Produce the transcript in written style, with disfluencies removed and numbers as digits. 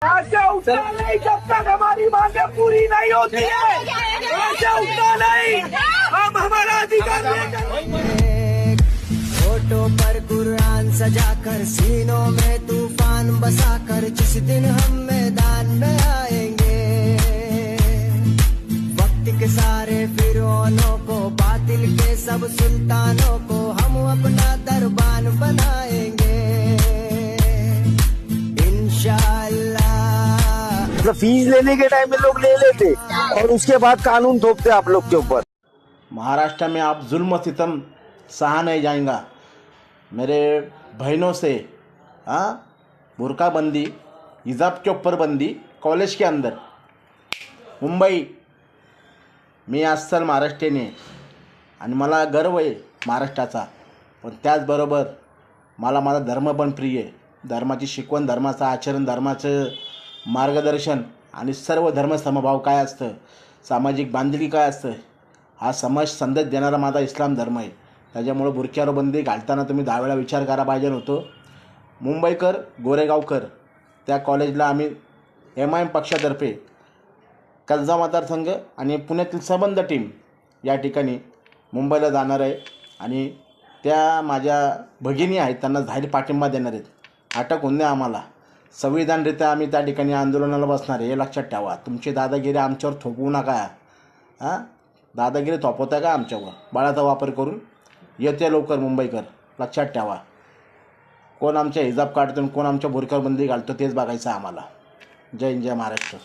ऐसे उठना नहीं जब तक हमारी मांगे पूरी नहीं होती है। ऐसे उठना नहीं, हम हमारा अधिकार होठों पर कुरान सजाकर सीनों में तूफान बसाकर जिस दिन हम मैदान में आएंगे, वक्त के सारे फिरौनों को बातिल के सब सुल्तानों को हम अपना दरबान बनाएंगे इंशाअल्लाह। मतलब फीस लेने के टाइम में लोग ले लेते और उसके बाद कानून थोपते आप लोग के ऊपर। महाराष्ट्र में आप जुल्म सितम सहा नहीं जाएगा। मेरे बहनों से बुरका बंदी, हिजाब के ऊपर बंदी कॉलेज के अंदर, मुंबई, मी अस्सल महाराष्ट्रीयन आहे आणि मला गर्व आहे महाराष्ट्राचा, पण त्याचबरोबर मला माझा धर्म पण प्रिय आहे। धर्माची शिकवण, धर्माचं आचरण, धर्माचं मार्गदर्शन आणि सर्व धर्म समभाव काय असतं, सामाजिक बांधिलकी काय असतं, हा समाज संदेश देणारा माझा इस्लाम धर्म आहे। त्याच्यामुळे बुरख्यावर बंदी घालताना तुम्ही 10 वेळा विचार करा पाहिजे होतो। मुंबईकर, गोरेगावकर त्या कॉलेजला आम्ही MIM पक्षातर्फे कसबा मतदारसंघ आणि पुण्यातील संबंध टीम या ठिकाणी मुंबईला जाणार आहे आणि त्या माझ्या भगिनी आहेत त्यांना जाहीर पाठिंबा देणार आहेत। अटक होऊ नये आम्हाला, संविधानरित्या आम्ही त्या ठिकाणी आंदोलनाला बसणार आहे हे लक्षात ठेवा। तुमची दादागिरी आमच्यावर थोपवू नका। दादागिरी थोपवता का आमच्यावर? बळाचा वापर करून येते लवकर मुंबईकर, लक्षात ठेवा। कोण आमच्या हिजाब काढतो, कोण आमच्या बुरख्यावर बंदी घालतो तेच बघायचं आम्हाला। जय हिंद, जय महाराष्ट्र।